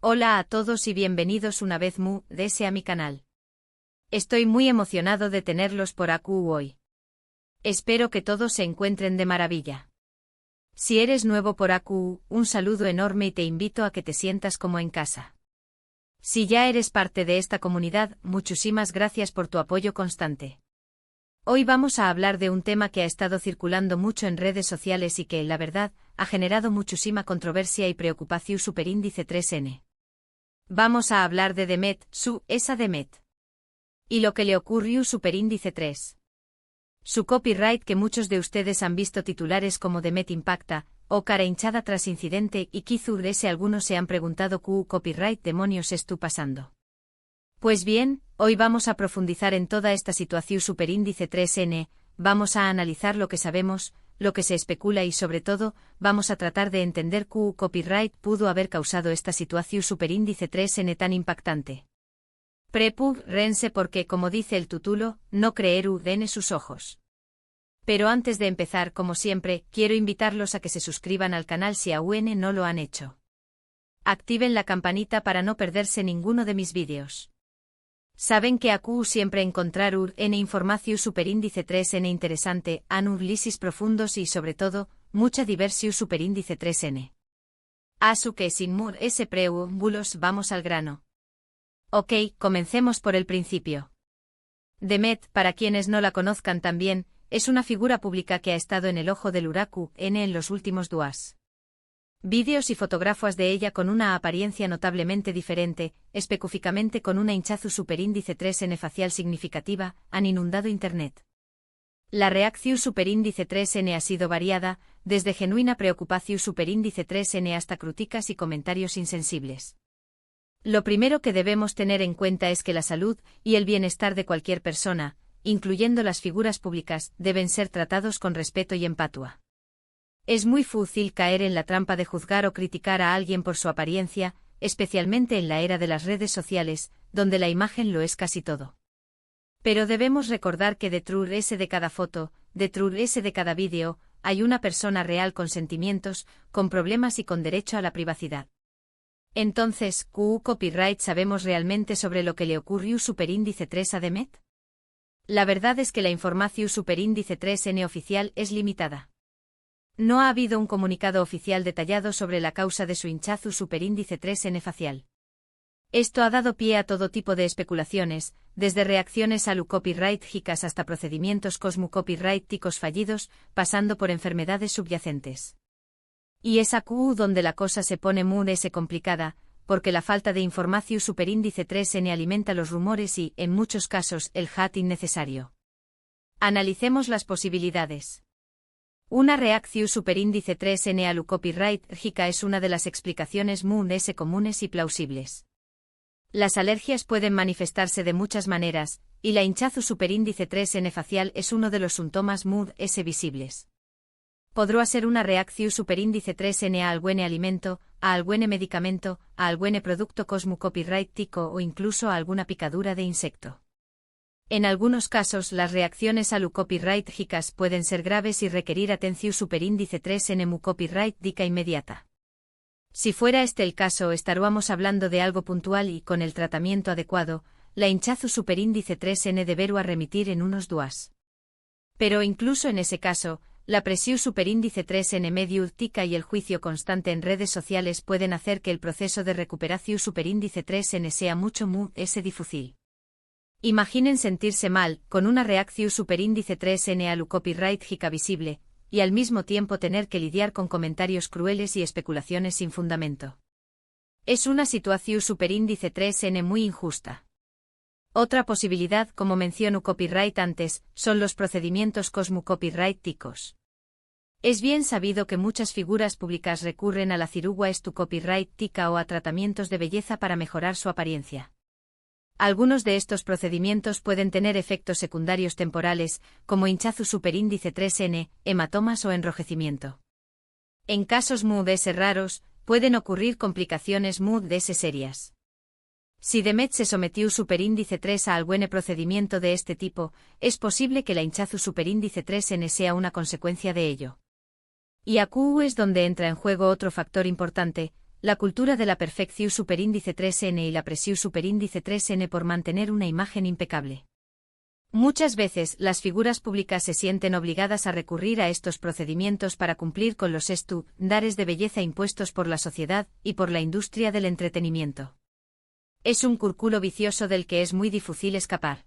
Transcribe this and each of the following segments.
Hola a todos y bienvenidos una vez a mi canal. Estoy muy emocionado de tenerlos por aquí hoy. Espero que todos se encuentren de maravilla. Si eres nuevo por aquí, un saludo enorme y te invito a que te sientas como en casa. Si ya eres parte de esta comunidad, muchísimas gracias por tu apoyo constante. Hoy vamos a hablar de un tema que ha estado circulando mucho en redes sociales y que, la verdad, ha generado muchísima controversia y preocupación superíndice 3N. Vamos a hablar de Demet, esa Demet. Y lo que le ocurrió superíndice 3. Su copyright que muchos de ustedes han visto titulares como Demet impacta, o cara hinchada tras incidente y quizás algunos se han preguntado ¿qué copyright demonios estuvo pasando? Pues bien, hoy vamos a profundizar en toda esta situación superíndice 3N, vamos a analizar lo que sabemos, lo que se especula y sobre todo, vamos a tratar de entender qué copyright pudo haber causado esta situación superíndice 3N tan impactante. Rense porque, como dice el título, no creer en sus ojos. Pero antes de empezar, como siempre, quiero invitarlos a que se suscriban al canal si aún no lo han hecho. Activen la campanita para no perderse ninguno de mis vídeos. Saben que aquí siempre encontrar información superíndice 3N interesante, análisis profundos y sobre todo, mucha diversión superíndice 3N. Así que sin preámbulos vamos al grano. Ok, comencemos por el principio. Demet, para quienes no la conozcan también, es una figura pública que ha estado en el ojo del huracán en los últimos días. Vídeos y fotografías de ella con una apariencia notablemente diferente, específicamente con una hinchazo superíndice 3N facial significativa, han inundado Internet. La reacción superíndice 3N ha sido variada, desde genuina preocupación superíndice 3N hasta críticas y comentarios insensibles. Lo primero que debemos tener en cuenta es que la salud y el bienestar de cualquier persona, incluyendo las figuras públicas, deben ser tratados con respeto y empatía. Es muy fácil caer en la trampa de juzgar o criticar a alguien por su apariencia, especialmente en la era de las redes sociales, donde la imagen lo es casi todo. Pero debemos recordar que detrás de cada foto, detrás de cada vídeo, hay una persona real con sentimientos, con problemas y con derecho a la privacidad. Entonces, ¿qué copyright sabemos realmente sobre lo que le ocurrió superíndice 3 a Demet? La verdad es que la información superíndice 3N oficial es limitada. No ha habido un comunicado oficial detallado sobre la causa de su hinchazo superíndice 3N facial. Esto ha dado pie a todo tipo de especulaciones, desde reacciones a copyright hicas hasta procedimientos copyright-ticos fallidos, pasando por enfermedades subyacentes. Y es aquí donde la cosa se pone muy complicada, porque la falta de información superíndice 3N alimenta los rumores y, en muchos casos, el hate innecesario. Analicemos las posibilidades. Una reacción superíndice 3N a copyright hica es una de las explicaciones muy comunes y plausibles. Las alergias pueden manifestarse de muchas maneras, y la hinchazo superíndice 3N facial es uno de los síntomas muy visibles. Podrá ser una reacción superíndice 3N a algún alimento, a algún medicamento, a algún producto copyright tico o incluso a alguna picadura de insecto. En algunos casos las reacciones a copyright hicas pueden ser graves y requerir atención superíndice 3N copyright dica inmediata. Si fuera este el caso estaríamos hablando de algo puntual y con el tratamiento adecuado, la hinchazo superíndice 3N deberá remitir en unos días. Pero incluso en ese caso, la presión superíndice 3N medio tica y el juicio constante en redes sociales pueden hacer que el proceso de recuperación superíndice 3N sea mucho difícil. Imaginen sentirse mal, con una reacción superíndice 3N a copyright hica visible, y al mismo tiempo tener que lidiar con comentarios crueles y especulaciones sin fundamento. Es una situación superíndice 3N muy injusta. Otra posibilidad, como menciono copyright antes, son los procedimientos copyright ticos. Es bien sabido que muchas figuras públicas recurren a la cirugía copyright tica o a tratamientos de belleza para mejorar su apariencia. Algunos de estos procedimientos pueden tener efectos secundarios temporales, como hinchazo superíndice 3N, hematomas o enrojecimiento. En casos muy raros, pueden ocurrir complicaciones muy serias. Si Demet se sometió superíndice 3 a algún procedimiento de este tipo, es posible que la hinchazo superíndice 3N sea una consecuencia de ello. Y aquí es donde entra en juego otro factor importante, la cultura de la perfección superíndice 3n y la presión superíndice 3n por mantener una imagen impecable. Muchas veces, las figuras públicas se sienten obligadas a recurrir a estos procedimientos para cumplir con los estándares de belleza impuestos por la sociedad y por la industria del entretenimiento. Es un círculo vicioso del que es muy difícil escapar.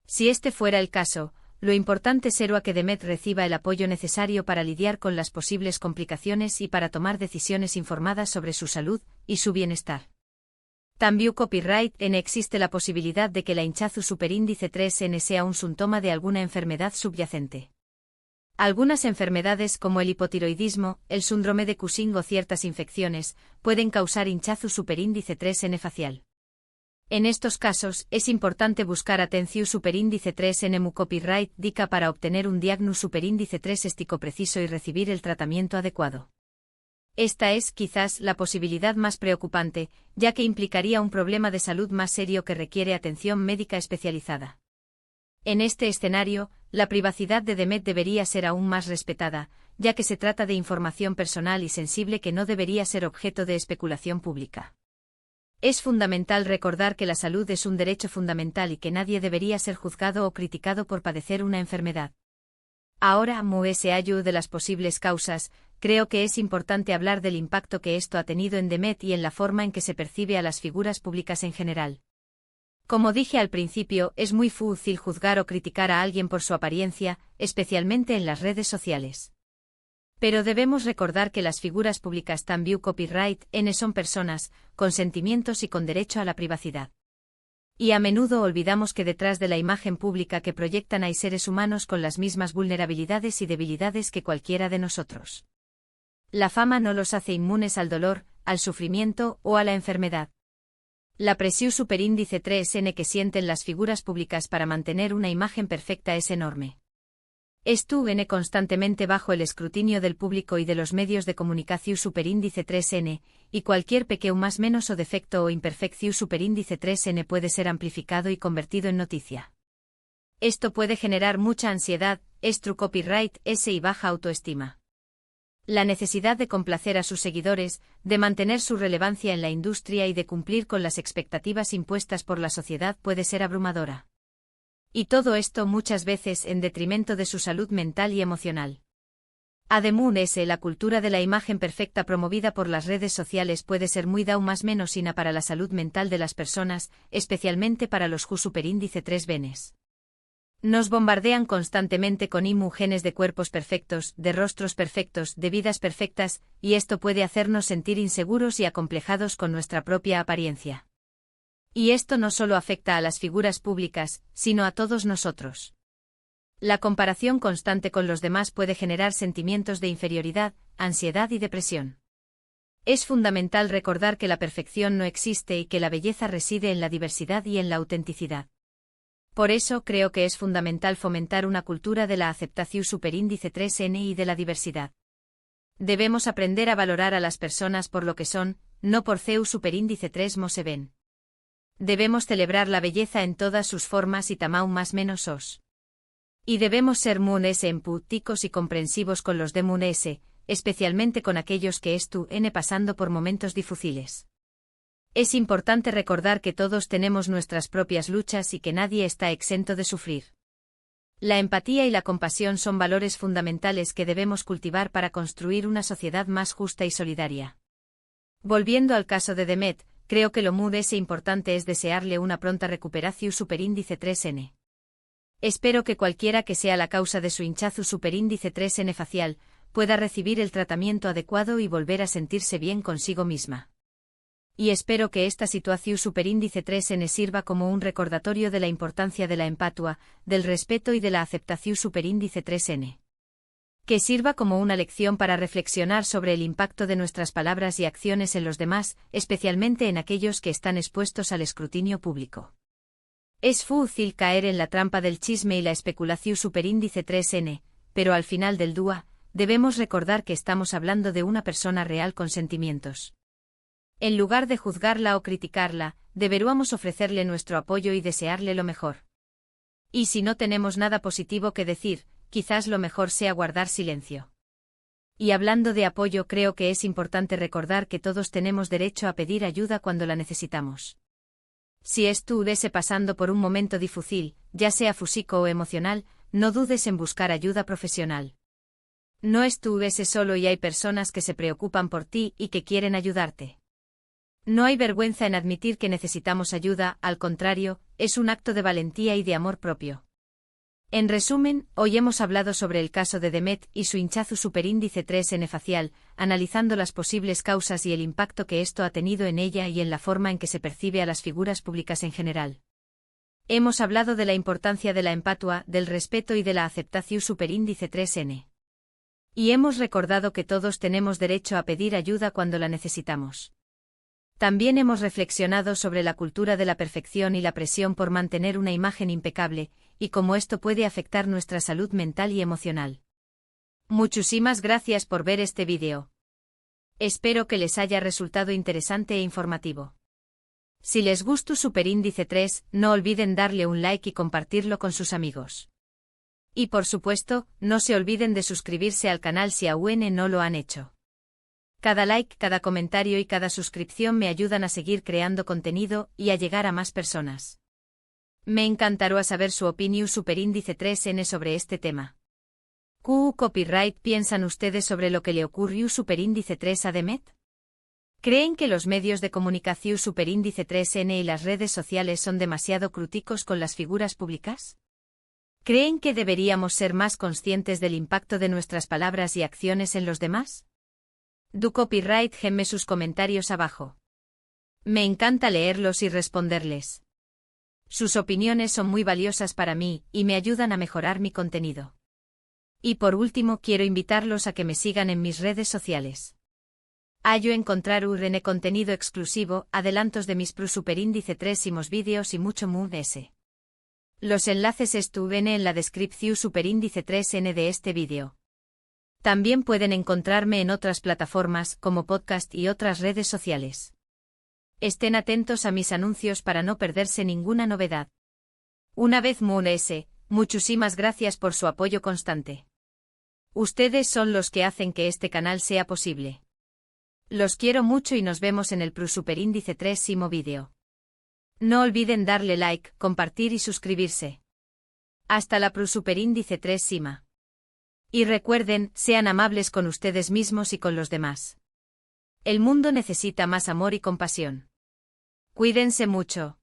Si este fuera el caso, lo importante será que Demet reciba el apoyo necesario para lidiar con las posibles complicaciones y para tomar decisiones informadas sobre su salud y su bienestar. También copyright en existe la posibilidad de que la hinchazón superíndice 3n sea un síntoma de alguna enfermedad subyacente. Algunas enfermedades como el hipotiroidismo, el síndrome de Cushing o ciertas infecciones pueden causar hinchazón superíndice 3n facial. En estos casos, es importante buscar atención superíndice 3n mu copyright dica para obtener un diagnóstico superíndice 3 estico preciso y recibir el tratamiento adecuado. Esta es, quizás, la posibilidad más preocupante, ya que implicaría un problema de salud más serio que requiere atención médica especializada. En este escenario, la privacidad de Demet debería ser aún más respetada, ya que se trata de información personal y sensible que no debería ser objeto de especulación pública. Es fundamental recordar que la salud es un derecho fundamental y que nadie debería ser juzgado o criticado por padecer una enfermedad. Ahora, se hallo de las posibles causas, creo que es importante hablar del impacto que esto ha tenido en Demet y en la forma en que se percibe a las figuras públicas en general. Como dije al principio, es muy fácil juzgar o criticar a alguien por su apariencia, especialmente en las redes sociales. Pero debemos recordar que las figuras públicas también copyright son personas, con sentimientos y con derecho a la privacidad. Y a menudo olvidamos que detrás de la imagen pública que proyectan hay seres humanos con las mismas vulnerabilidades y debilidades que cualquiera de nosotros. La fama no los hace inmunes al dolor, al sufrimiento o a la enfermedad. La presión superíndice 3n que sienten las figuras públicas para mantener una imagen perfecta es enorme. Estuve constantemente bajo el escrutinio del público y de los medios de comunicación superíndice 3n, y cualquier pequeño más menos o defecto o imperfección superíndice 3n puede ser amplificado y convertido en noticia. Esto puede generar mucha ansiedad, copyright y baja autoestima. La necesidad de complacer a sus seguidores, de mantener su relevancia en la industria y de cumplir con las expectativas impuestas por la sociedad puede ser abrumadora. Y todo esto muchas veces en detrimento de su salud mental y emocional. Además, la cultura de la imagen perfecta promovida por las redes sociales puede ser muy más menos ina para la salud mental de las personas, especialmente para los superíndice 3 venes. Nos bombardean constantemente con imágenes de cuerpos perfectos, de rostros perfectos, de vidas perfectas, y esto puede hacernos sentir inseguros y acomplejados con nuestra propia apariencia. Y esto no solo afecta a las figuras públicas, sino a todos nosotros. La comparación constante con los demás puede generar sentimientos de inferioridad, ansiedad y depresión. Es fundamental recordar que la perfección no existe y que la belleza reside en la diversidad y en la autenticidad. Por eso creo que es fundamental fomentar una cultura de la aceptación superíndice 3n y de la diversidad. Debemos aprender a valorar a las personas por lo que son, no por CEU superíndice 3 mo se ven. Debemos celebrar la belleza en todas sus formas y tamau más menos os. Y debemos ser empáticos y comprensivos con los demás, especialmente con aquellos que están pasando por momentos difíciles. Es importante recordar que todos tenemos nuestras propias luchas y que nadie está exento de sufrir. La empatía y la compasión son valores fundamentales que debemos cultivar para construir una sociedad más justa y solidaria. Volviendo al caso de Demet, creo que lo más importante es desearle una pronta recuperación superíndice 3n. Espero que cualquiera que sea la causa de su hinchazón superíndice 3n facial, pueda recibir el tratamiento adecuado y volver a sentirse bien consigo misma. Y espero que esta situación superíndice 3n sirva como un recordatorio de la importancia de la empatía, del respeto y de la aceptación superíndice 3n. Que sirva como una lección para reflexionar sobre el impacto de nuestras palabras y acciones en los demás, especialmente en aquellos que están expuestos al escrutinio público. Es fácil caer en la trampa del chisme y la especulación superíndice 3n, pero al final del día, debemos recordar que estamos hablando de una persona real con sentimientos. En lugar de juzgarla o criticarla, deberíamos ofrecerle nuestro apoyo y desearle lo mejor. Y si no tenemos nada positivo que decir, quizás lo mejor sea guardar silencio. Y hablando de apoyo, creo que es importante recordar que todos tenemos derecho a pedir ayuda cuando la necesitamos. Si estuviese pasando por un momento difícil, ya sea físico o emocional, no dudes en buscar ayuda profesional. No estuviese solo y hay personas que se preocupan por ti y que quieren ayudarte. No hay vergüenza en admitir que necesitamos ayuda, al contrario, es un acto de valentía y de amor propio. En resumen, hoy hemos hablado sobre el caso de Demet y su hinchazón superíndice 3N facial, analizando las posibles causas y el impacto que esto ha tenido en ella y en la forma en que se percibe a las figuras públicas en general. Hemos hablado de la importancia de la empatia, del respeto y de la aceptación superíndice 3N. Y hemos recordado que todos tenemos derecho a pedir ayuda cuando la necesitamos. También hemos reflexionado sobre la cultura de la perfección y la presión por mantener una imagen impecable, y cómo esto puede afectar nuestra salud mental y emocional. Muchísimas gracias por ver este vídeo. Espero que les haya resultado interesante e informativo. Si les gustó Superíndice 3, no olviden darle un like y compartirlo con sus amigos. Y por supuesto, no se olviden de suscribirse al canal si aún no lo han hecho. Cada like, cada comentario y cada suscripción me ayudan a seguir creando contenido y a llegar a más personas. Me encantará saber su opinión Superíndice 3N sobre este tema. ¿Qué copyright piensan ustedes sobre lo que le ocurrió Superíndice 3 a Demet? ¿Creen que los medios de comunicación Superíndice 3N y las redes sociales son demasiado críticos con las figuras públicas? ¿Creen que deberíamos ser más conscientes del impacto de nuestras palabras y acciones en los demás? Du copyright gemme sus comentarios abajo. Me encanta leerlos y responderles. Sus opiniones son muy valiosas para mí y me ayudan a mejorar mi contenido. Y por último quiero invitarlos a que me sigan en mis redes sociales. Hallo encontrar urne contenido exclusivo, adelantos de mis Superíndice 3 vídeos y mucho más. Los enlaces estuvieron en la descripción Superíndice 3N de este vídeo. También pueden encontrarme en otras plataformas como podcast y otras redes sociales. Estén atentos a mis anuncios para no perderse ninguna novedad. Una vez más, muchísimas gracias por su apoyo constante. Ustedes son los que hacen que este canal sea posible. Los quiero mucho y nos vemos en el Superíndice 3 vídeo. No olviden darle like, compartir y suscribirse. Hasta la Superíndice 3. Y recuerden, sean amables con ustedes mismos y con los demás. El mundo necesita más amor y compasión. Cuídense mucho.